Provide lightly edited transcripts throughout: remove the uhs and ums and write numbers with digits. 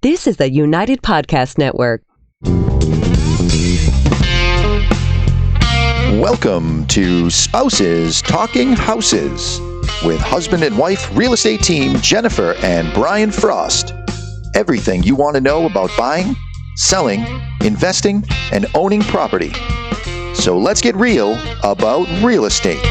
This is the United Podcast Network. Welcome to Spouses Talking Houses with husband and wife real estate team Jennifer and Brian Frost. Everything you want to know about buying, selling, investing, and owning property. So let's get real about real estate.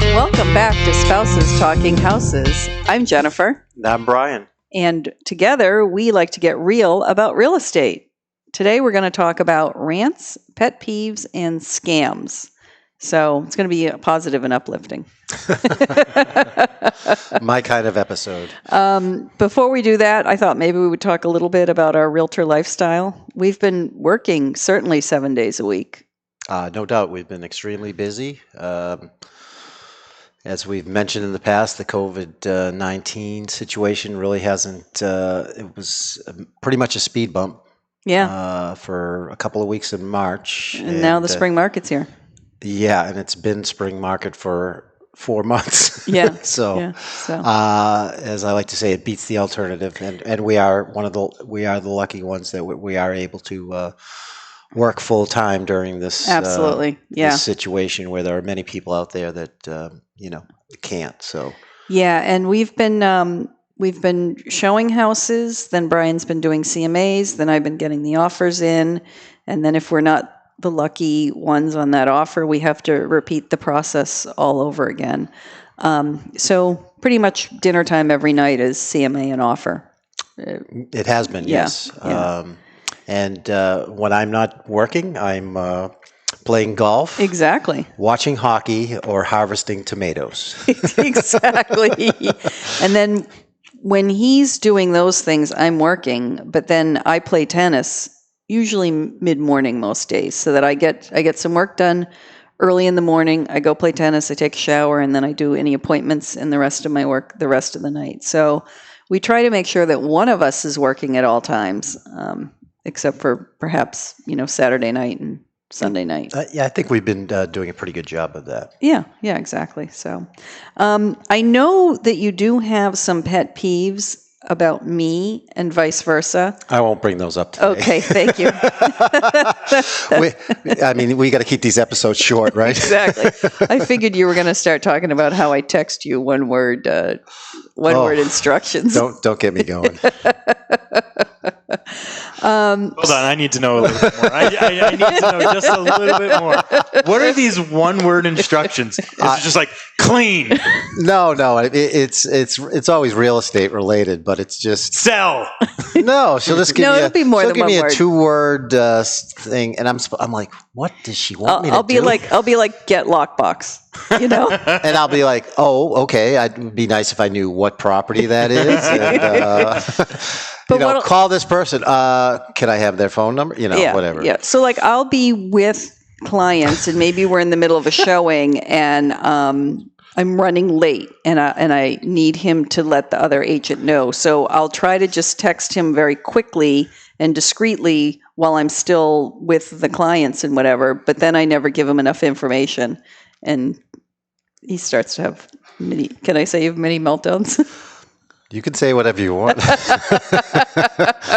Welcome back to Spouses Talking Houses. I'm Jennifer. And I'm Brian. And together we like to get real about real estate. Today we're going to talk about rants, pet peeves, and scams. So it's going to be positive and uplifting. My kind of episode. Before we do that, I thought maybe we would talk a little bit about our realtor lifestyle. We've been working certainly 7 days a week. No doubt we've been extremely busy. As we've mentioned in the past, the COVID-19 situation really hasn't, it was pretty much a speed bump. Yeah. For a couple of weeks in March. And now the spring market's here. Yeah, and it's been spring market for 4 months. Yeah. So, as I like to say, it beats the alternative, and we are the lucky ones that we are able to work full time during this absolutely this situation where there are many people out there that can't. So and we've been showing houses. Then Brian's been doing CMAs. Then I've been getting the offers in, and then if we're not the lucky ones on that offer, we have to repeat the process all over again. So pretty much dinner time every night is CMA and offer. It has been, yes. Yeah. And when I'm not working, I'm playing golf. Exactly. Watching hockey or harvesting tomatoes. Exactly. And then when he's doing those things, I'm working, but then I play tennis, usually mid-morning most days, so that I get some work done early in the morning. I go play tennis, I take a shower, and then I do any appointments and the rest of my work the rest of the night. So we try to make sure that one of us is working at all times. Except for perhaps, Saturday night and Sunday night. I think we've been doing a pretty good job of that. Yeah, exactly. So I know that you do have some pet peeves about me and vice versa. I won't bring those up today. Okay, thank you. we got to keep these episodes short, right? Exactly. I figured you were going to start talking about how I text you one word instructions. Don't get me going. Hold on, I need to know a little bit more. I need to know just a little bit more. What are these one-word instructions? Is it just like clean? No, it's always real estate related, but it's just sell. No, she'll just give me it'll be more than one word. a 2-word thing, and I'm like, what does she want me to do? I'll be like get lockbox. And I'll be like, oh, okay. It'd be nice if I knew what property that is. And, call this person. Can I have their phone number? Whatever. Yeah. So I'll be with clients and maybe we're in the middle of a showing and I'm running late and I need him to let the other agent know. So I'll try to just text him very quickly and discreetly while I'm still with the clients and whatever, but then I never give him enough information. And he starts to have many meltdowns? You can say whatever you want.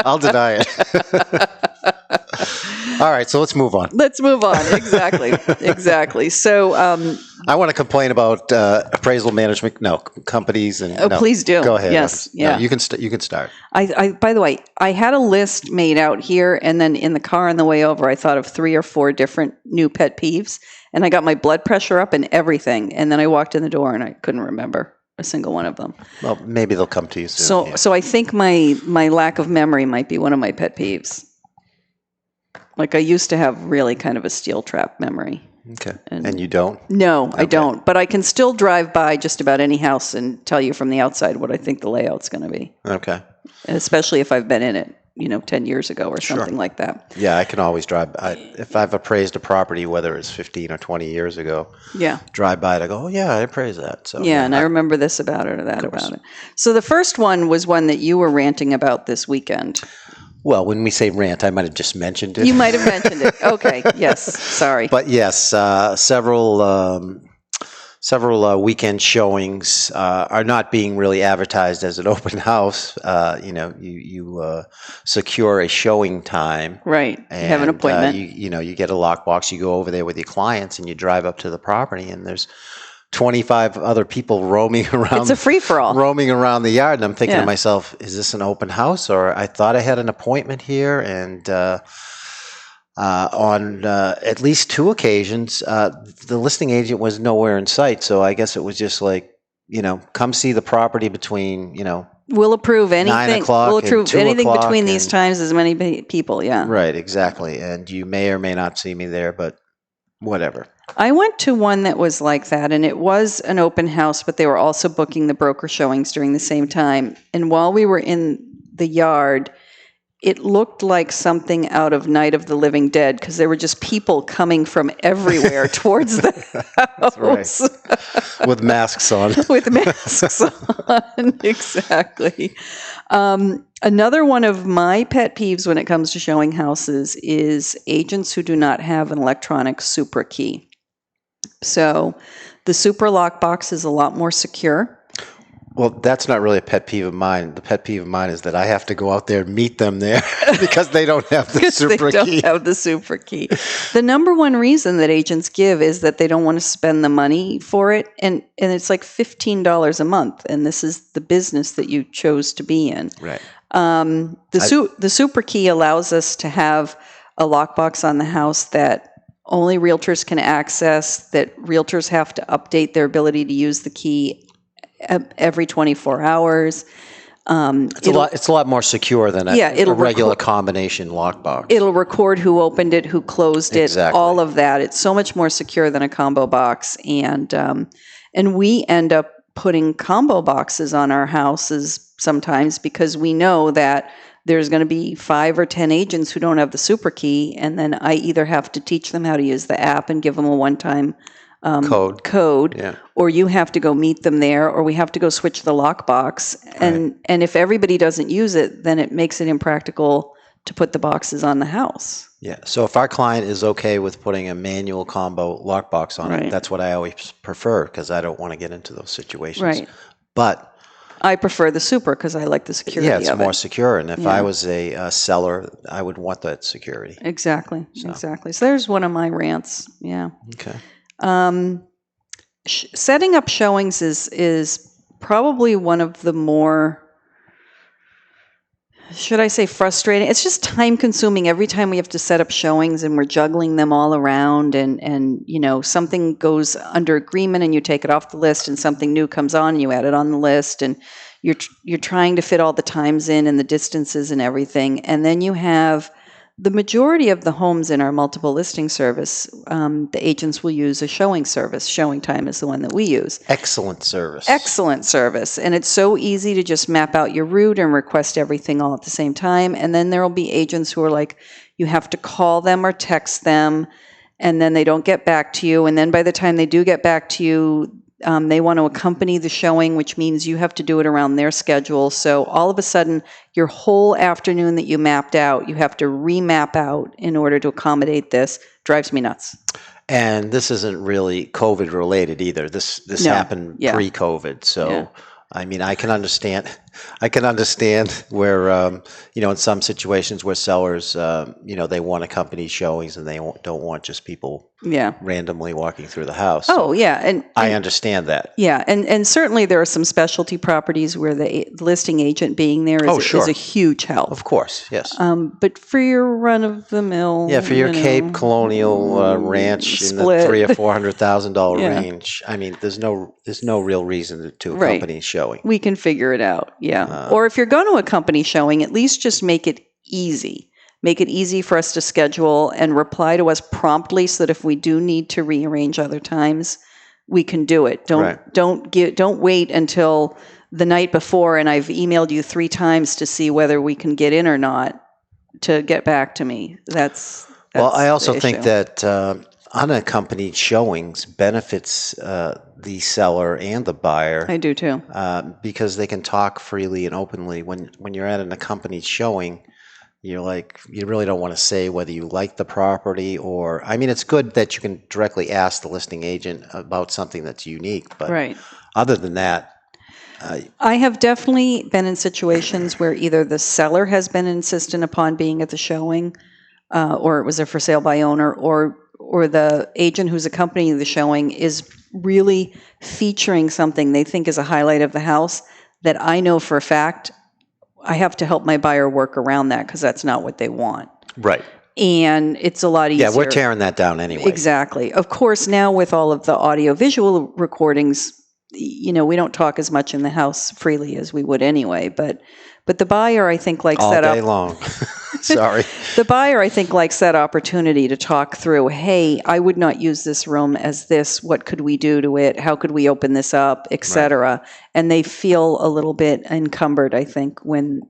I'll deny it. All right, so let's move on. Exactly. So I want to complain about appraisal management, companies. Please do. Go ahead. Yes. Yeah. You can start. I by the way, I had a list made out here, and then in the car on the way over, I thought of 3 or 4 different new pet peeves, and I got my blood pressure up and everything, and then I walked in the door and I couldn't remember a single one of them. Well, maybe they'll come to you soon. So I think my lack of memory might be one of my pet peeves. I used to have really kind of a steel trap memory. Okay. And you don't? No, okay. I don't. But I can still drive by just about any house and tell you from the outside what I think the layout's going to be. Okay. And especially if I've been in it, 10 years ago or something like that. Yeah, I can always drive. If I've appraised a property, whether it's 15 or 20 years ago, drive by it, I go, oh, yeah, I appraised that. So and I remember this about it or that about it. So the first one was one that you were ranting about this weekend. Well, when we say rant, I might have just mentioned it. You might have mentioned it. Okay. Yes. Sorry. But yes, several several weekend showings are not being really advertised as an open house. You secure a showing time. Right. You have an And, appointment. you get a lockbox. You go over there with your clients, and you drive up to the property, and there's 25 other people roaming around. It's a free-for-all. Roaming around the yard, and I'm thinking Yeah. to myself, is this an open house? Or I thought I had an appointment here, and on at least 2 occasions, the listing agent was nowhere in sight. So I guess it was just like, come see the property between, We'll approve 9 anything. o'clock We'll and approve 2 anything o'clock between these and- times as many people. Yeah. Right, exactly. And you may or may not see me there, but whatever. I went to one that was like that, and it was an open house, but they were also booking the broker showings during the same time. And while we were in the yard, it looked like something out of Night of the Living Dead, because there were just people coming from everywhere towards the house. right. With masks on. With masks on. Exactly. Another one of my pet peeves when it comes to showing houses is agents who do not have an electronic super key. So the super lockbox is a lot more secure. Well, that's not really a pet peeve of mine. The pet peeve of mine is that I have to go out there and meet them there because they don't have the super They don't key. have the super key. The number one reason that agents give is that they don't want to spend the money for it. And it's like $15 a month. And this is the business that you chose to be in. Right. The super key allows us to have a lockbox on the house that only realtors can access, that realtors have to update their ability to use the key every 24 hours. It's a lot more secure than a regular combination lockbox. It'll record who opened it, who closed it, Exactly. all of that. It's so much more secure than a combo box. And we end up putting combo boxes on our houses sometimes because we know that there's going to be 5 or 10 agents who don't have the super key. And then I either have to teach them how to use the app and give them a one-time code, Yeah. or you have to go meet them there, or we have to go switch the lockbox. And if everybody doesn't use it, then it makes it impractical to put the boxes on the house. Yeah. So if our client is okay with putting a manual combo lockbox on Right. it, that's what I always prefer because I don't want to get into those situations. Right. But I prefer the super because I like the security yeah, it's of more it. secure. And if Yeah. I was a seller, I would want that security. Exactly. Exactly. So there's one of my rants. Yeah. Okay. Setting up showings is probably one of the more, should I say, frustrating. It's just time consuming every time we have to set up showings and we're juggling them all around and something goes under agreement and you take it off the list and something new comes on and you add it on the list and you're trying to fit all the times in and the distances and everything. And then you have the majority of the homes in our multiple listing service, the agents will use a showing service. Showing time is the one that we use. Excellent service. Excellent service. And it's so easy to just map out your route and request everything all at the same time. And then there will be agents who are like, you have to call them or text them, and then they don't get back to you. And then by the time they do get back to you, they want to accompany the showing, which means you have to do it around their schedule. So all of a sudden, your whole afternoon that you mapped out, you have to remap out in order to accommodate this. Drives me nuts. And this isn't really COVID related either. This No. happened Yeah. pre-COVID. So, Yeah. I mean, I can understand where, in some situations where sellers, they want accompanied showings and they don't want just people Yeah. randomly walking through the house. Oh, yeah. And I understand that. yeah, and certainly there are some specialty properties where the listing agent being there is, sure. is a huge help. Of course, yes. But for your run-of-the-mill, Yeah, for your Cape Colonial ranch in the split. $300,000 or $400,000 Yeah. range, I mean, there's no real reason to Right. accompany showing. we can figure it out. Yeah. Or if you're going to accompany showing, at least just make it easy. Make it easy for us to schedule and reply to us promptly so that if we do need to rearrange other times, we can do it. Don't wait until the night before and I've emailed you 3 times to see whether we can get in or not to get back to me. That's Well, I also the think issue. that unaccompanied showings benefits the seller and the buyer I do too. because they can talk freely and openly. When you're at an accompanied showing, you're like, you really don't want to say whether you like the property or, I mean, it's good that you can directly ask the listing agent about something that's unique, but Right. other than that, I have definitely been in situations where either the seller has been insistent upon being at the showing, or it was a for sale by owner, or the agent who's accompanying the showing is really featuring something they think is a highlight of the house that I know for a fact I have to help my buyer work around that because that's not what they want. right. And it's a lot easier. Yeah, we're tearing that down anyway. Exactly. Of course, now with all of the audio-visual recordings, we don't talk as much in the house freely as we would anyway. But the buyer, I think, likes All that day long. Sorry. The buyer, I think, likes that opportunity to talk through, hey, I would not use this room as this. What could we do to it? How could we open this up, etc. And they feel a little bit encumbered, I think, when...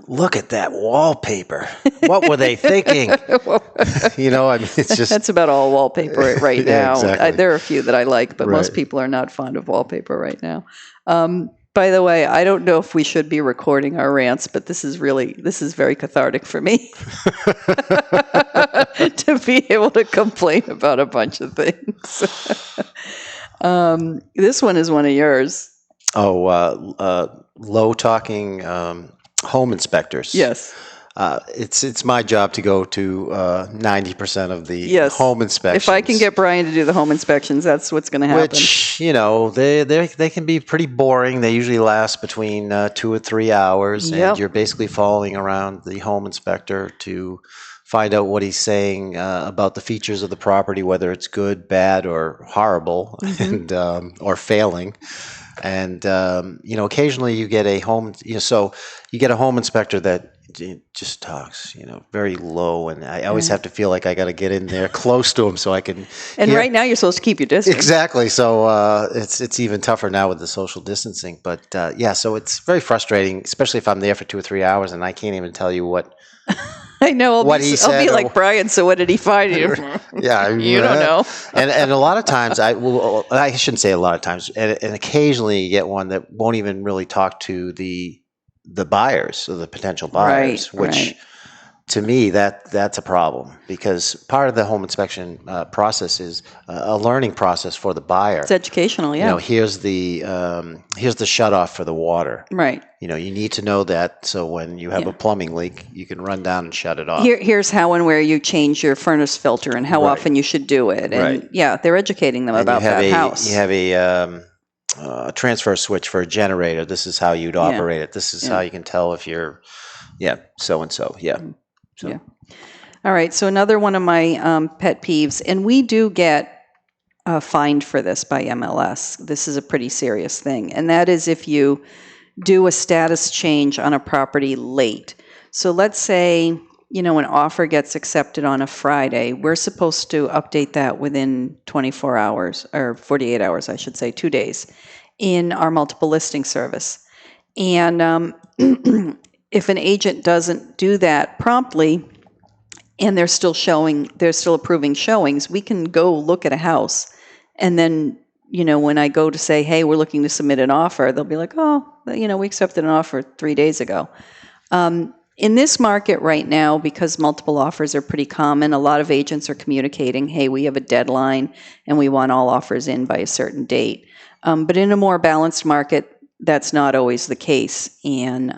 Look at that wallpaper. What were they thinking? I mean, it's just... That's about all wallpaper right Yeah, now. exactly. There are a few that I like, but most Right. people are not fond of wallpaper right now. By the way, I don't know if we should be recording our rants, but this is very cathartic for me to be able to complain about a bunch of things. This one is one of yours. Low talking home inspectors. Yes. It's my job to go to 90% of the Yes. home inspections. If I can get Brian to do the home inspections, that's what's going to happen. Which, they can be pretty boring. They usually last between 2 or 3 hours. Yep. And you're basically following around the home inspector to find out what he's saying about the features of the property, whether it's good, bad, or horrible, and or failing. And occasionally you get a home, so you get a home inspector that just talks, very low, and I always have to feel like I got to get in there close to him so I can. And hear. right now you're supposed to keep your distance. Exactly. So it's even tougher now with the social distancing. But so it's very frustrating, especially if I'm there for 2 or 3 hours and I can't even tell you what. I know. What he I'll said be or- like, Brian, so what did he find you? Yeah, You don't know. And a lot of times, I shouldn't say a lot of times, and occasionally you get one that won't even really talk to the buyers or the potential buyers, Right, which right. to me that's a problem because part of the home inspection process is a learning process for the buyer. It's educational, yeah. Here's the shutoff for the water. Right. You need to know that so when you have a plumbing leak, you can run down and shut it off. Here's how and where you change your furnace filter and how Right. often you should do it. And Right. yeah, they're educating them And about that house. You have a transfer switch for a generator. This is how you'd operate it. This is how you can tell if you're, so and so. Yeah. So. Yeah. All right. So another one of my pet peeves, and we do get fined for this by MLS. This is a pretty serious thing. And that is if you do a status change on a property late. So let's say, an offer gets accepted on a Friday. We're supposed to update that within 24 hours, or 48 hours, I should say, 2 days, in our multiple listing service. And if an agent doesn't do that promptly, and they're still approving showings, we can go look at a house. And then, when I go to say, hey, we're looking to submit an offer, they'll be like, oh, we accepted an offer 3 days ago. In this market right now, because multiple offers are pretty common, a lot of agents are communicating, hey, we have a deadline and we want all offers in by a certain date. But in a more balanced market, that's not always the case. And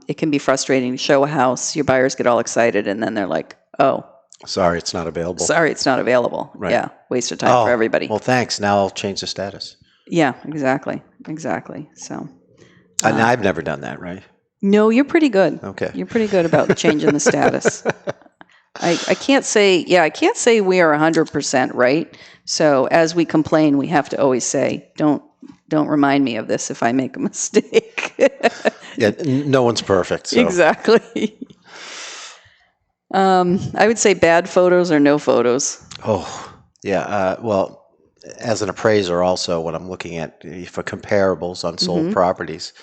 it can be frustrating to show a house. Your buyers get all excited and then they're like, oh, Sorry, it's not available. sorry, it's not available. Right. Yeah, waste of time for everybody. Well, thanks. Now I'll change the status. Yeah, exactly. So, And I've never done that, right? no, you're pretty good. Okay. You're pretty good about changing the status. I can't say we are 100% right. So as we complain, we have to always say, don't remind me of this if I make a mistake. Yeah, no one's perfect. So. Exactly. I would say bad photos or no photos. Oh, yeah. Well, as an appraiser also, when I'm looking at for comparables on sold properties,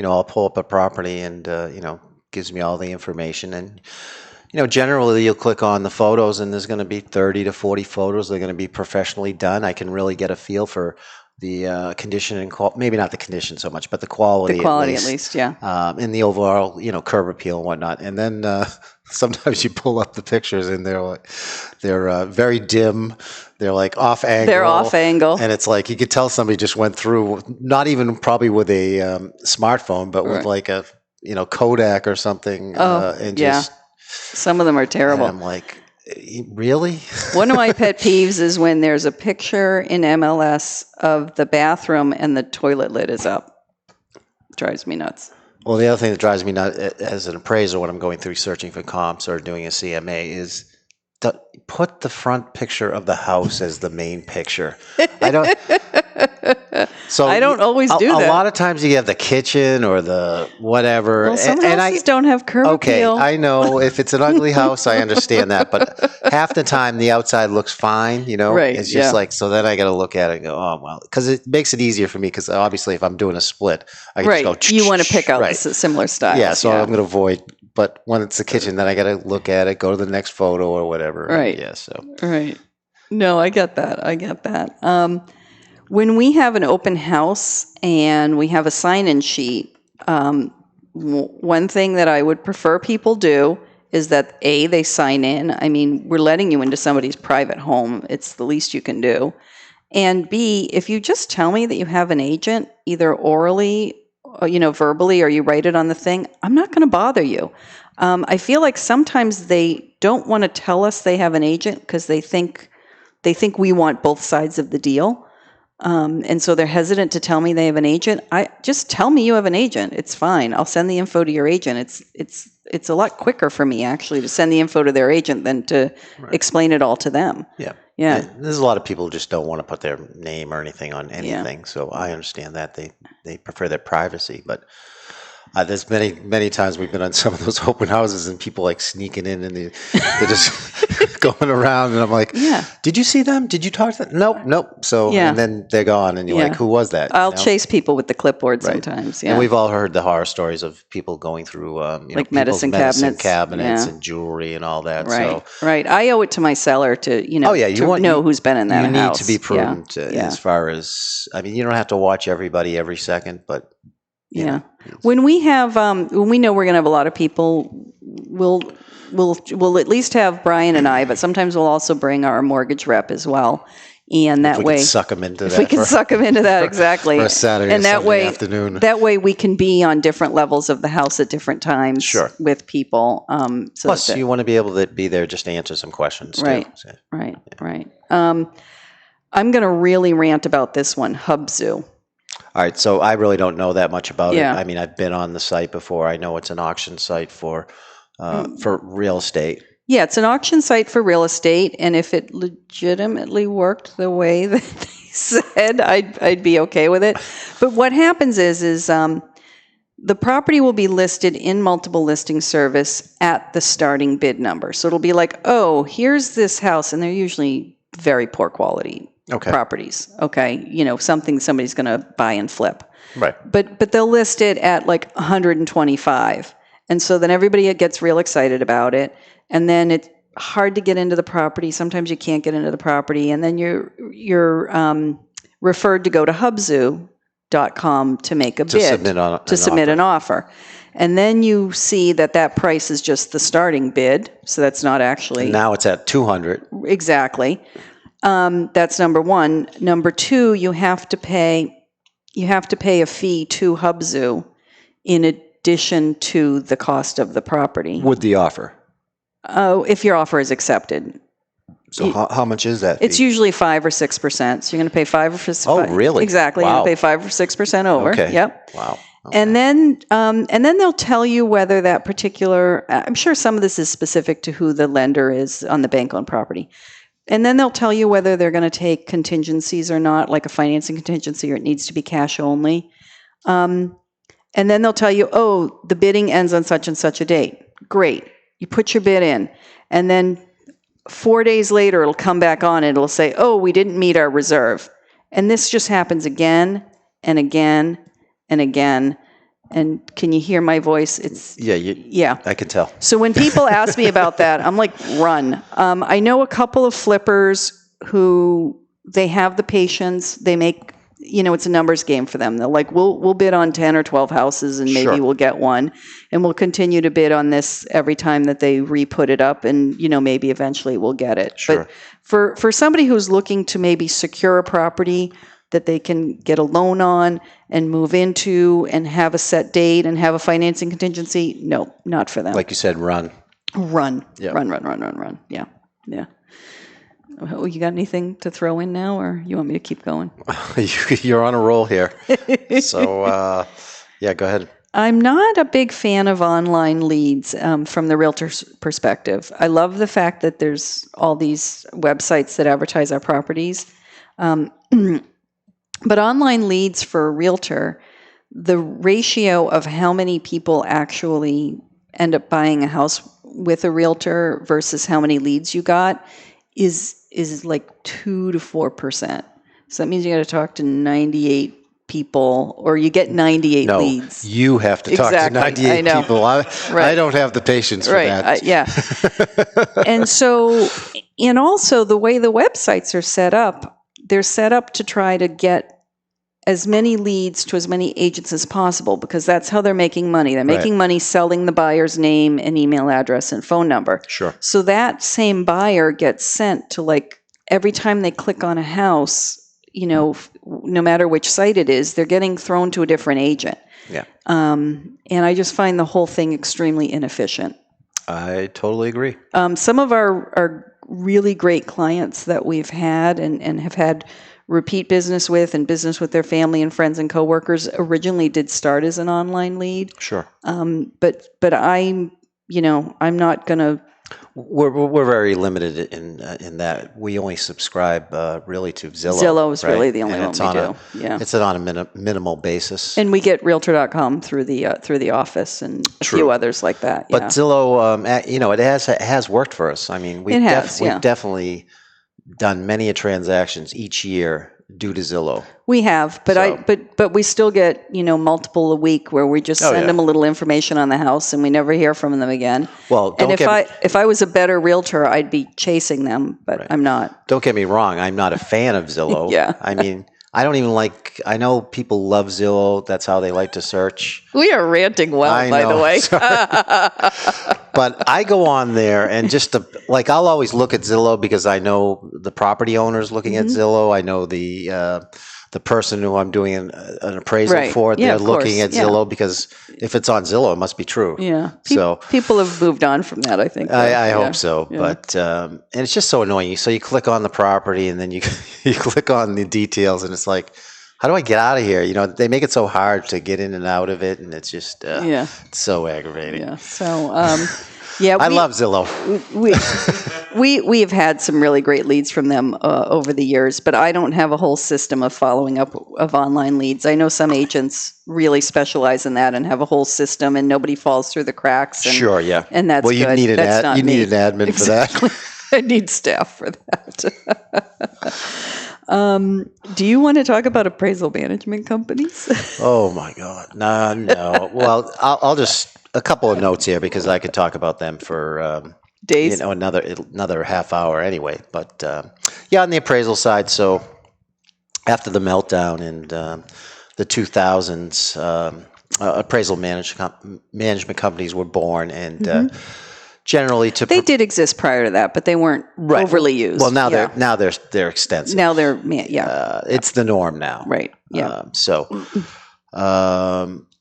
I'll pull up a property and, gives me all the information. And, generally you'll click on the photos and there's going to be 30 to 40 photos. They're going to be professionally done. I can really get a feel for the condition and maybe not the condition so much, but the quality. The quality at least, yeah. And the overall, curb appeal and whatnot. And then sometimes you pull up the pictures and they're very dim. They're like off angle. They're off angle. And it's like you could tell somebody just went through, not even probably with a smartphone, but with like a Kodak or something. And just some of them are terrible. And I'm like, really? One of my pet peeves is when there's a picture in MLS of the bathroom and the toilet lid is up. It drives me nuts. Well, the other thing that drives me nuts as an appraiser when I'm going through searching for comps or doing a CMA is put the front picture of the house as the main picture. I don't always do that. A lot of times you have the kitchen or the whatever. Well, some houses don't have curb appeal. Okay, I know. If it's an ugly house, I understand that. But half the time the outside looks fine, Right, It's just like, so then I got to look at it and go, oh, well, because it makes it easier for me because obviously if I'm doing a split, I can just go. You want to pick out the similar styles. Yeah, so I'm going to avoid. But when it's the kitchen, then I got to look at it, go to the next photo or whatever. Right. Yeah. So. Right. No, I get that. When we have an open house and we have a sign-in sheet, one thing that I would prefer people do is that A, they sign in. I mean, we're letting you into somebody's private home. It's the least you can do. And B, if you just tell me that you have an agent, either orally, verbally, or you write it on the thing, I'm not going to bother you. I feel like sometimes they don't want to tell us they have an agent because they think we want both sides of the deal. And so they're hesitant to tell me they have an agent. Just tell me you have an agent. It's fine. I'll send the info to your agent. It's a lot quicker for me actually to send the info to their agent than to explain it all to them. Yeah. Yeah. There's a lot of people who just don't want to put their name or anything on anything. Yeah. So I understand that they prefer their privacy, but there's many times we've been on some of those open houses and people like sneaking in and they're just going around and I'm like, did you see them? Did you talk to them? Nope. So, and then they're gone and you're like, who was that? I'll chase people with the clipboard sometimes. Yeah. And we've all heard the horror stories of people going through, like medicine cabinets and jewelry and all that. Right. So, right. I owe it to my seller to, you know who's been in that house. You need to be prudent as far as, I mean, you don't have to watch everybody every second, but yeah. When we have, when we know we're going to have a lot of people, we'll at least have Brian and I, but sometimes we'll also bring our mortgage rep as well. And that way, suck them into that. We can suck them into that exactly. For a Saturday and that way, afternoon. That way, we can be on different levels of the house at different times with people. Plus, you want to be able to be there just to answer some questions. Right. Too, so. Right. I'm going to really rant about this one, Hubzu. All right, so I really don't know that much about it. I mean, I've been on the site before. I know it's an auction site for real estate. Yeah, it's an auction site for real estate, and if it legitimately worked the way that they said, I'd be okay with it. But what happens is the property will be listed in multiple listing service at the starting bid number. So it'll be like, oh, here's this house, and they're usually very poor quality. Properties. Something somebody's going to buy and flip. Right. But they'll list it at like 125. And so then everybody gets real excited about it. And then it's hard to get into the property. Sometimes you can't get into the property. And then you're referred to go to hubzu.com to make a bid. Submit an offer. And then you see that price is just the starting bid. So that's not actually. And now it's at 200. Exactly. That's number one. Number two, you have to pay a fee to Hubzu in addition to the cost of the property. With the offer? Oh, if your offer is accepted. So how much is that fee? It's usually 5 or 6%. So you're going to pay 5 or 6%. Oh, really? Exactly. Wow. You're going to pay 5 or 6% over. Okay. Yep. Wow. Okay. And then they'll tell you whether that particular. I'm sure some of this is specific to who the lender is on the bank-owned property. And then they'll tell you whether they're going to take contingencies or not, like a financing contingency, or it needs to be cash only. And then they'll tell you, oh, the bidding ends on such and such a date. Great. You put your bid in. And then 4 days later, it'll come back on and it'll say, oh, we didn't meet our reserve. And this just happens again and again and again. And can you hear my voice? It's I can tell. So when people ask me about that, I'm like, run. I know a couple of flippers who they have the patience. They make it's a numbers game for them. They're like, we'll bid on 10 or 12 houses and maybe Sure. we'll get one. And we'll continue to bid on this every time that they re-put it up. And, maybe eventually we'll get it. Sure. But for somebody who's looking to maybe secure a property that they can get a loan on and move into and have a set date and have a financing contingency, no, not for them. Like you said, run. Run. Yeah. Run. Yeah. Yeah. Oh, you got anything to throw in now, or you want me to keep going? You're on a roll here. So, go ahead. I'm not a big fan of online leads from the realtor's perspective. I love the fact that there's all these websites that advertise our properties. But online leads for a realtor, the ratio of how many people actually end up buying a house with a realtor versus how many leads you got is like 2 to 4%. So that means you got to talk to 98 people, or you get 98 No, leads. you have to talk Exactly, to 98 I know. people. I don't have the patience for that. Yeah. And so, and also the way the websites are set up, they're set up to try to get as many leads to as many agents as possible, because that's how they're making money. They're making money selling the buyer's name and email address and phone number. Sure. So that same buyer gets sent to, like, every time they click on a house, no matter which site it is, they're getting thrown to a different agent. Yeah. And I just find the whole thing extremely inefficient. I totally agree. Some of our really great clients that we've had and have had repeat business with and business with their family and friends and coworkers originally did start as an online lead. Sure. But I'm not going to. We're very limited in that we only subscribe really to Zillow. Zillow is right? really the only And one we do. Yeah. It's on a minimal basis. And we get Realtor.com through the office and a few others like that. But yeah. Zillow, it has worked for us. I mean, we've definitely done many transactions each year due to Zillow. We have, but but we still get multiple a week where we just send them a little information on the house and we never hear from them again. Well, if I was a better realtor, I'd be chasing them, but I'm not. Don't get me wrong, I'm not a fan of Zillow. Yeah. I mean, I don't even I know people love Zillow. That's how they like to search. We are ranting well, by the way. But I go on there and I'll always look at Zillow because I know the property owner's looking at Zillow. I know the person who I'm doing an appraisal for, they're looking at Zillow because if it's on Zillow, it must be true. Yeah. So people have moved on from that, I think. I hope so. Yeah. But and it's just so annoying. So you click on the property and then you click on the details and it's like, how do I get out of here? They make it so hard to get in and out of it, and it's just it's so aggravating. Yeah. So I love Zillow. We have had some really great leads from them over the years, but I don't have a whole system of following up of online leads. I know some agents really specialize in that and have a whole system, and nobody falls through the cracks. And, sure, yeah. And that's you good. need an that's need an admin for that. I need staff for that. Do you want to talk about appraisal management companies? Oh my God, no. Well, I'll just a couple of notes here because I could talk about them for days. Another half hour anyway. But on the appraisal side, so after the meltdown in the 2000s, appraisal management companies were born, and generally they did exist prior to that, but they weren't overly used. Well, now they're extensive. Now they're it's the norm now. Right. Yeah.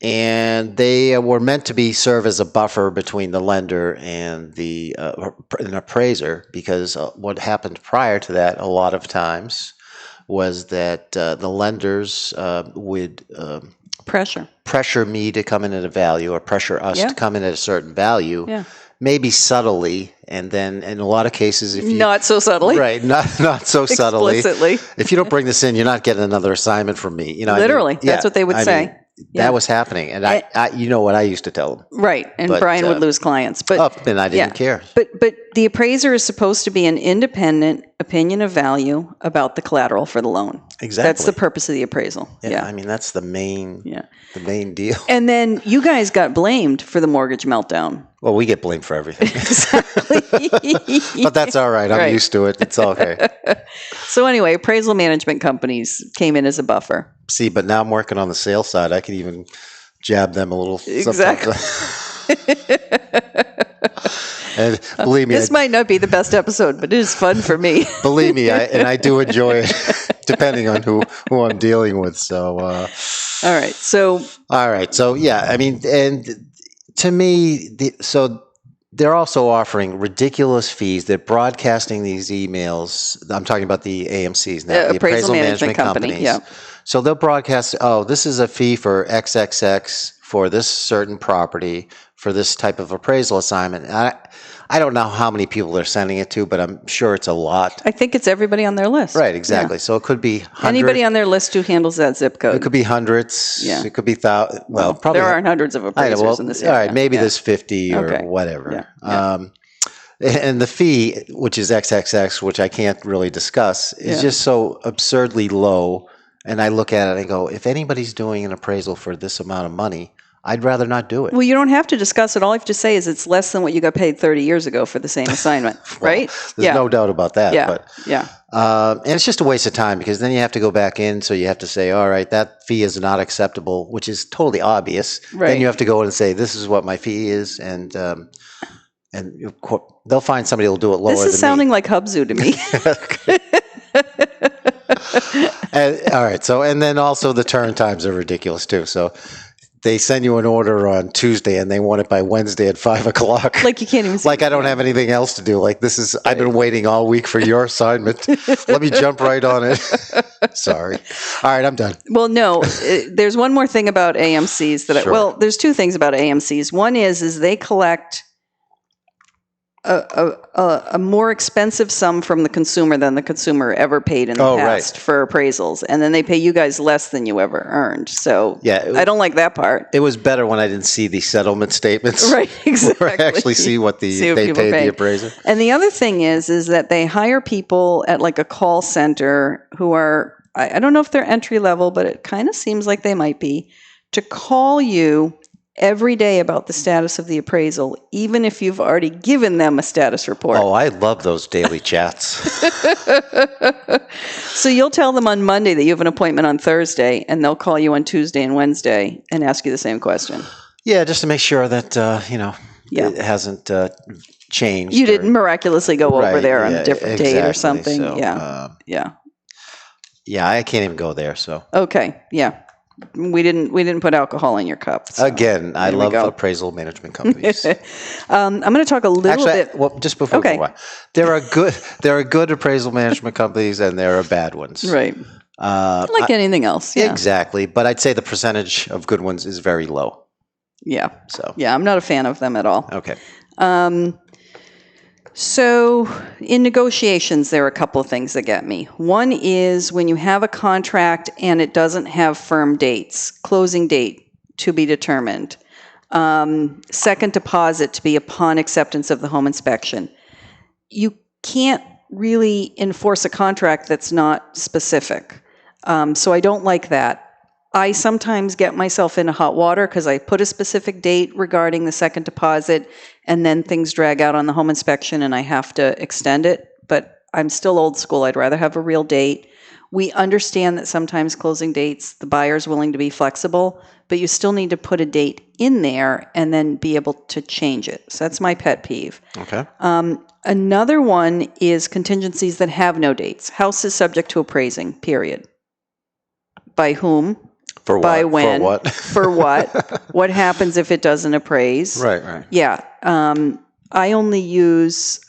And they were meant to serve as a buffer between the lender and an appraiser, because what happened prior to that a lot of times was that the lenders would pressure me to come in at a value, or pressure us to come in at a certain value. Yeah. Maybe subtly, and then in a lot of cases, not so subtly, right? Not so subtly. Explicitly. If you don't bring this in, you're not getting another assignment from me. Literally, that's what they would say. That was happening, and I what I used to tell them. Right, and Brian would lose clients, but and I didn't care. But the appraiser is supposed to be an independent opinion of value about the collateral for the loan. Exactly. That's the purpose of the appraisal. I mean, that's the main deal. And then you guys got blamed for the mortgage meltdown. Well, we get blamed for everything. Exactly. But that's all right. I'm used to it. It's okay. So anyway, appraisal management companies came in as a buffer. See, but now I'm working on the sales side. I could even jab them a little. Exactly. And believe me, this might not be the best episode, but it is fun for me. Believe me, I do enjoy it, depending on who I'm dealing with. So, all right. So yeah, I mean, and to me, so they're also offering ridiculous fees. They're broadcasting these emails. I'm talking about the AMCs now, the appraisal management companies. Yeah. So they'll broadcast, this is a fee for XXX for this certain property for this type of appraisal assignment. I don't know how many people they're sending it to, but I'm sure it's a lot. I think it's everybody on their list. Right, exactly. Yeah. So it could be hundreds. Anybody on their list who handles that zip code. It could be hundreds. Yeah. It could be thousands. Well, probably. There aren't hundreds of appraisers in this area. All right, maybe there's 50 or whatever. Yeah. And the fee, which is XXX, which I can't really discuss, is just so absurdly low. And I look at it and I go, if anybody's doing an appraisal for this amount of money, I'd rather not do it. Well, you don't have to discuss it. All I have to say is it's less than what you got paid 30 years ago for the same assignment, right? There's no doubt about that. Yeah. But, yeah. And it's just a waste of time because then you have to go back in. So you have to say, all right, that fee is not acceptable, which is totally obvious. Right. Then you have to go in and say, this is what my fee is. And they'll find somebody who'll do it lower than me. This is sounding like Hubzu to me. All right. So, and then also the turn times are ridiculous too. So they send you an order on Tuesday and they want it by Wednesday at 5:00. Like you can't even see like I don't have anything else to do. Like this is, I've been waiting all week for your assignment. Let me jump right on it. Sorry. All right, I'm done. Well, no, there's one more thing about AMCs that there's two things about AMCs. One is they collect a more expensive sum from the consumer than the consumer ever paid in the past for appraisals. And then they pay you guys less than you ever earned. So I don't like that part. It was better when I didn't see the settlement statements. Right, exactly. Where I actually see what they paid the appraiser. And the other thing is that they hire people at like a call center who are, I don't know if they're entry level, but it kind of seems like they might be, to call you every day about the status of the appraisal, even if you've already given them a status report. Oh, I love those daily chats. So you'll tell them on Monday that you have an appointment on Thursday, and they'll call you on Tuesday and Wednesday and ask you the same question. Yeah, just to make sure that, it hasn't changed. You didn't miraculously go over there on a different date or something. So, Yeah, I can't even go there, so. Okay, yeah. We didn't put alcohol in your cup. So. Again, I love appraisal management companies. I'm going to talk a little bit. Well, just before we go on, there are good appraisal management companies and there are bad ones. Right. Like anything else. Yeah. Exactly. But I'd say the percentage of good ones is very low. Yeah. So. Yeah, I'm not a fan of them at all. Okay. So in negotiations, there are a couple of things that get me. One is when you have a contract and it doesn't have firm dates, closing date to be determined, second deposit to be upon acceptance of the home inspection. You can't really enforce a contract that's not specific. So I don't like that. I sometimes get myself into hot water because I put a specific date regarding the second deposit and then things drag out on the home inspection and I have to extend it. But I'm still old school. I'd rather have a real date. We understand that sometimes closing dates, the buyer's willing to be flexible, but you still need to put a date in there and then be able to change it. So that's my pet peeve. Okay. Another one is contingencies that have no dates. House is subject to appraising, period. By whom? For what? By when? For what? For what? What happens if it doesn't appraise? Right. Yeah. I only use,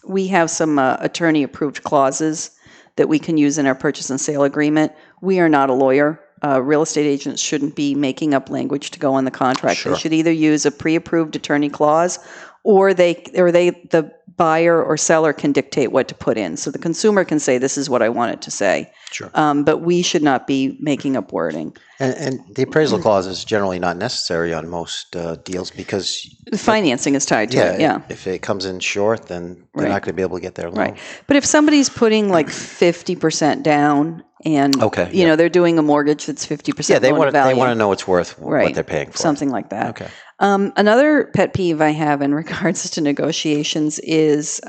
we have some attorney-approved clauses that we can use in our purchase and sale agreement. We are not a lawyer. Real estate agents shouldn't be making up language to go on the contract. Sure. They should either use a pre-approved attorney clause or the buyer or seller can dictate what to put in. So the consumer can say, this is what I want it to say. Sure. But we should not be making up wording. And the appraisal clause is generally not necessary on most deals because The financing is tied to it, yeah. if it comes in short, then they're Right. not going to be able to get their loan. Right. But if somebody's putting like 50% down and, Okay, you know, they're doing a mortgage that's 50% Yeah, they loan to value. they want to know it's worth Right. what they're paying for. Something like that. Okay. Another pet peeve I have in regards to negotiations is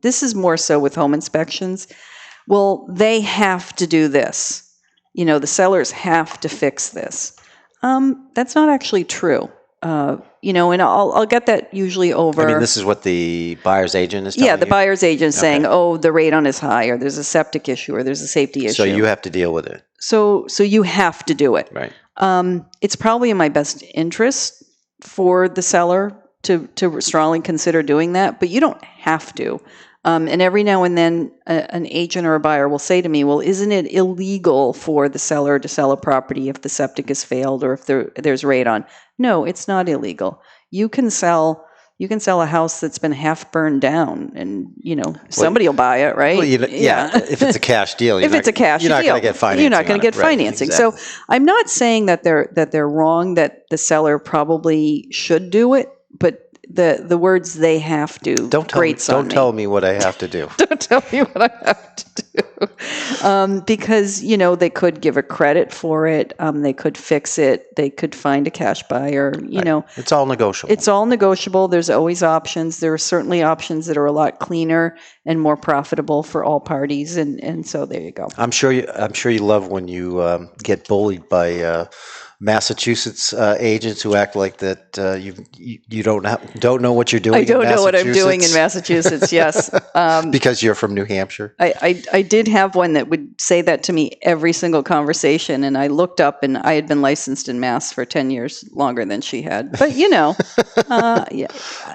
this is more so with home inspections. Well, they have to do this. You know, the sellers have to fix this. That's not actually true. You know, and I'll get that usually over. I mean, this is what the buyer's agent is telling you? Yeah, the buyer's agent saying, oh, the radon is high, or there's a septic issue, or there's a safety issue. So you have to deal with it. So you have to do it. Right. It's probably in my best interest for the seller to strongly consider doing that, but you don't have to. And every now and then an agent or a buyer will say to me, well, isn't it illegal for the seller to sell a property if the septic has failed or if there's radon? No, it's not illegal. You can sell a house that's been half burned down and, you know, somebody will buy it, right? Well, if it's a cash deal. If it's a cash deal. You're not going to get financing. You're not going to get Right, financing. exactly. So I'm not saying that they're wrong, that the seller probably should do it, but the words "they have to" Don't tell me what I have to do. Don't tell me what I have to do. Because, you know, they could give a credit for it. They could fix it. They could find a cash buyer. You know, It's all negotiable. it's all negotiable. There's always options. There are certainly options that are a lot cleaner and more profitable for all parties. And so there you go. I'm sure you love when you get bullied by Massachusetts agents who act like that you don't know what you're doing. I don't know what I'm doing in Massachusetts. Massachusetts, yes. Because you're from New Hampshire. I did have one that would say that to me every single conversation, and I looked up, and I had been licensed in Mass for 10 years longer than she had. But, you know, yeah.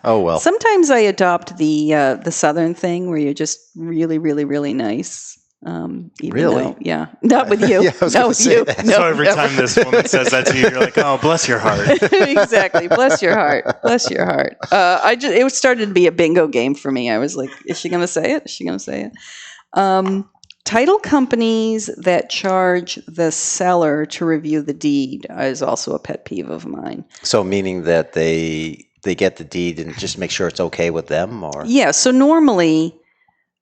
Oh, well. Sometimes I adopt the Southern thing where you're just really, really, really nice. Really? Though, yeah. Not with you. Yeah, I was Not gonna with say you. that. No, So every time this woman says that to you, you're like, oh, bless your heart. Exactly. Bless your heart. Bless your heart. It started to be a bingo game for me. I was like, is she going to say it? Is she going to say it? Title companies that charge the seller to review the deed is also a pet peeve of mine. So meaning that they get the deed and just make sure it's okay with them, or Yeah. So normally,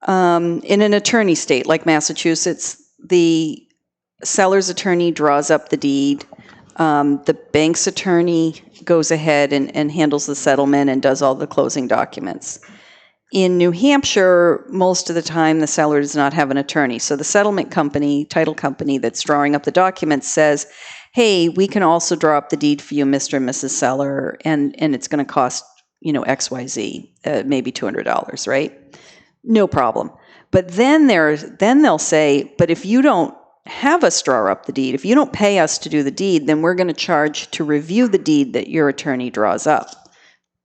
in an attorney state like Massachusetts, the seller's attorney draws up the deed. The bank's attorney goes ahead and handles the settlement and does all the closing documents. In New Hampshire, most of the time, the seller does not have an attorney. So the settlement company, title company that's drawing up the documents says, hey, we can also draw up the deed for you, Mr. and Mrs. Seller, and it's going to cost, you know, XYZ, maybe $200, right? No problem. But then they'll say, but if you don't have us draw up the deed, if you don't pay us to do the deed, then we're going to charge to review the deed that your attorney draws up,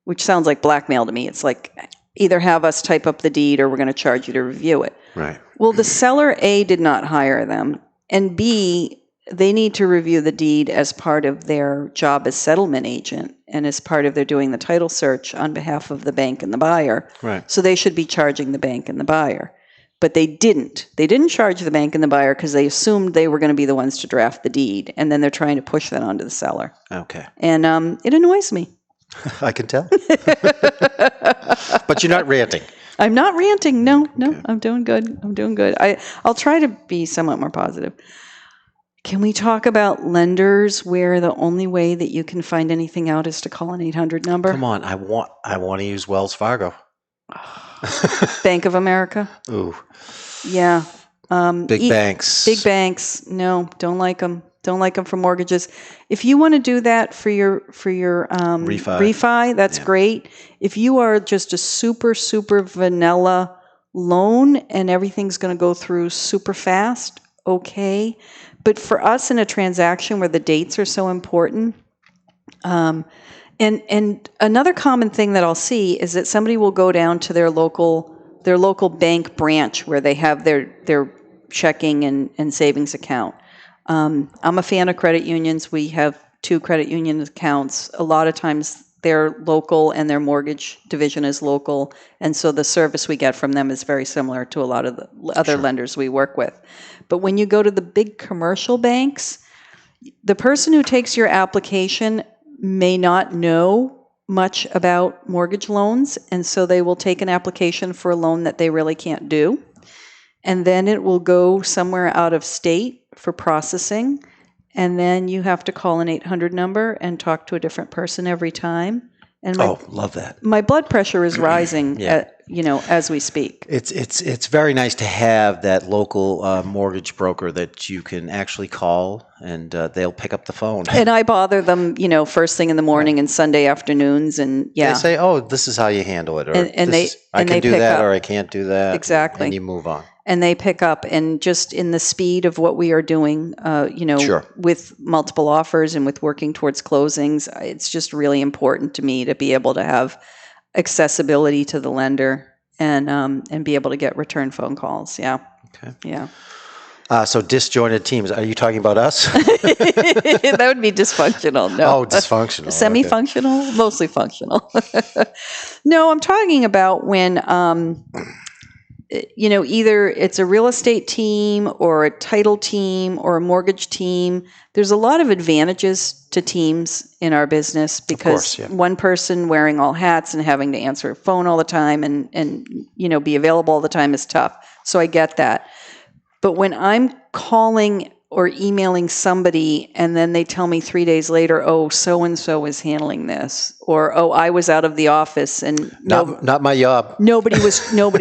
which sounds like blackmail to me. It's like either have us type up the deed or we're going to charge you to review it. right? Well, the seller, A, did not hire them, and B, they need to review the deed as part of their job as settlement agent and as part of their doing the title search on behalf of the bank and the buyer. Right. So they should be charging the bank and the buyer. But they didn't. They didn't charge the bank and the buyer because they assumed they were going to be the ones to draft the deed, and then they're trying to push that onto the seller. Okay. And it annoys me. I can tell. But you're not ranting. I'm not ranting. No, I'm doing good. I'm doing good. I'll try to be somewhat more positive. Can we talk about lenders where the only way that you can find anything out is to call an 800 number? Come on, I want to use Wells Fargo. Bank of America? Ooh, Yeah. big banks. Big banks. No, don't like them. Don't like them for mortgages. If you want to do that for your refi, that's great. If you are just a super, super vanilla loan and everything's going to go through super fast, okay. But for us in a transaction where the dates are so important, and another common thing that I'll see is that somebody will go down to their local bank branch where they have their checking and savings account. I'm a fan of credit unions. We have 2 credit union accounts. A lot of times they're local and their mortgage division is local. And so the service we get from them is very similar to a lot of the other lenders we work with. But when you go to the big commercial banks, the person who takes your application may not know much about mortgage loans. And so they will take an application for a loan that they really can't do. And then it will go somewhere out of state for processing. And then you have to call an 800 number and talk to a different person every time. And love that. My blood pressure is rising, as we speak. It's very nice to have that local mortgage broker that you can actually call, and they'll pick up the phone. And I bother them, first thing in the morning and Sunday afternoons, and They say, "Oh, this is how you handle it," or I can do pick that, up. or I can't do that. Exactly. And you move on. And they pick up, and just in the speed of what we are doing, with multiple offers and with working towards closings, it's just really important to me to be able to have accessibility to the lender and be able to get return phone calls. Yeah. Okay. Yeah. So disjointed teams. Are you talking about us? That would be dysfunctional. No. Oh, dysfunctional. Semi-functional, mostly functional. No, I'm talking about when, either it's a real estate team or a title team or a mortgage team. There's a lot of advantages to teams in our business because one person wearing all hats and having to answer a phone all the time and be available all the time is tough. So I get that. But when I'm calling or emailing somebody and then they tell me 3 days later, oh, so-and-so is handling this, or, oh, I was out of the office and not my job. Nobody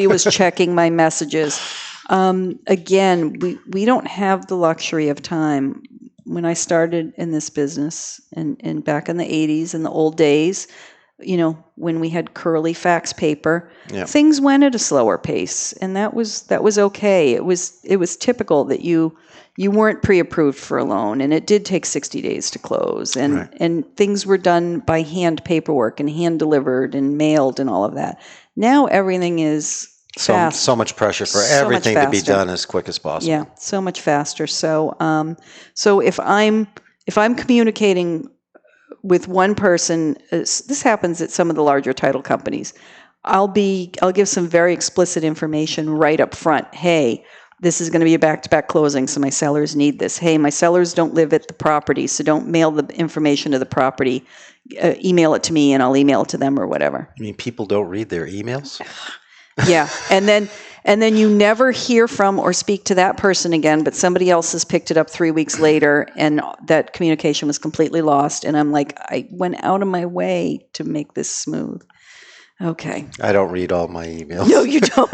was checking my messages. Again, we don't have the luxury of time. When I started in this business and back in the 80s, in the old days, when we had curly fax paper, things went at a slower pace, and that was okay. It was typical that you weren't pre-approved for a loan, and it did take 60 days to close, and things were done by hand paperwork and hand delivered and mailed and all of that. Now everything is fast. So much pressure for everything to be done as quick as possible. Yeah, so much faster. So if I'm communicating with one person, this happens at some of the larger title companies, I'll give some very explicit information right up front. Hey, this is going to be a back-to-back closing, so my sellers need this. Hey, my sellers don't live at the property, so don't mail the information to the property. Email it to me, and I'll email it to them or whatever. I mean, people don't read their emails? Yeah, and then you never hear from or speak to that person again, but somebody else has picked it up 3 weeks later, and that communication was completely lost. And I'm like, I went out of my way to make this smooth. Okay. I don't read all my emails. No, you don't.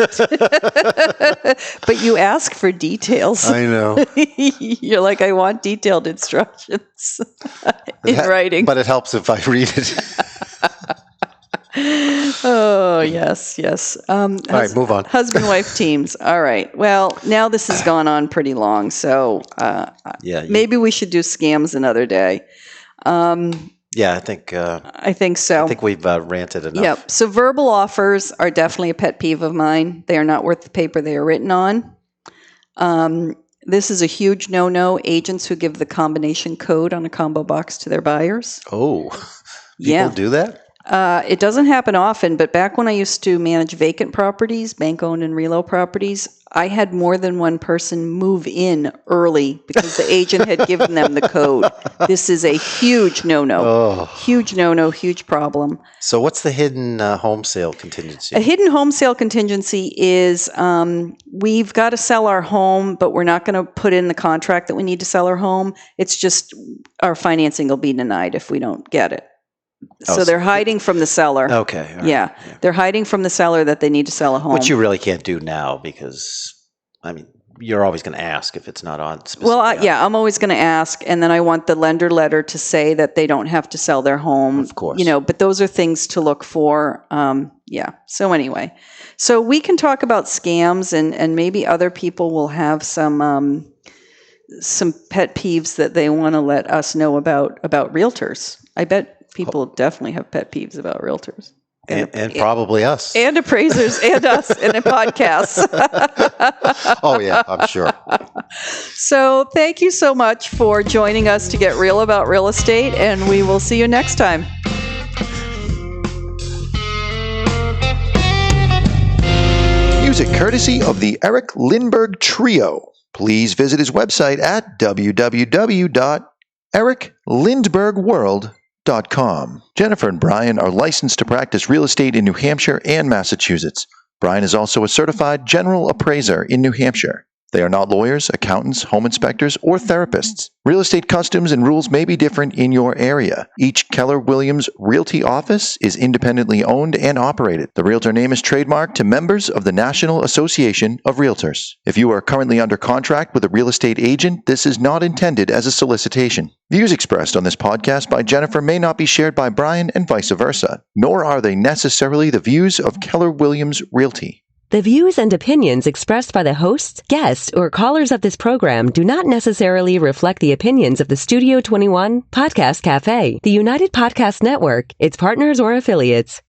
But you ask for details. I know. You're like, I want detailed instructions in writing. But it helps if I read it. Oh, yes. All right, move on. Husband-wife teams. All right. Well, now this has gone on pretty long, so maybe we should do scams another day. Yeah, I think so. I think we've ranted enough. Yep. So verbal offers are definitely a pet peeve of mine. They are not worth the paper they are written on. This is a huge no-no. Agents who give the combination code on a combo box to their buyers. Oh, people do that? It doesn't happen often, but back when I used to manage vacant properties, bank-owned and relo properties, I had more than one person move in early because the agent had given them the code. This is a huge no-no. Oh. Huge no-no, huge problem. So what's the hidden home sale contingency? A hidden home sale contingency is we've got to sell our home, but we're not going to put in the contract that we need to sell our home. It's just our financing will be denied if we don't get it. So they're hiding from the seller. Okay. Right. Yeah. They're hiding from the seller that they need to sell a home. Which you really can't do now because, I mean, you're always going to ask if it's not on. Well, I'm always going to ask, and then I want the lender letter to say that they don't have to sell their home. Of course. But those are things to look for. So anyway, so we can talk about scams, and maybe other people will have some pet peeves that they want to let us know about realtors. I bet people definitely have pet peeves about realtors. And probably us. And appraisers and us in a podcast. Oh, yeah, I'm sure. So thank you so much for joining us to get real about real estate, and we will see you next time. music courtesy of the Eric Lindbergh Trio. Please visit his website at www.ericlindberghworld.com. Jennifer and Brian are licensed to practice real estate in New Hampshire and Massachusetts. Brian is also a certified general appraiser in New Hampshire. They are not lawyers, accountants, home inspectors, or therapists. Real estate customs and rules may be different in your area. Each Keller Williams Realty office is independently owned and operated. The Realtor name is trademarked to members of the National Association of Realtors. If you are currently under contract with a real estate agent, this is not intended as a solicitation. Views expressed on this podcast by Jennifer may not be shared by Brian and vice versa, nor are they necessarily the views of Keller Williams Realty. The views and opinions expressed by the hosts, guests, or callers of this program do not necessarily reflect the opinions of the Studio 21, Podcast Café, the United Podcast Network, its partners, or affiliates.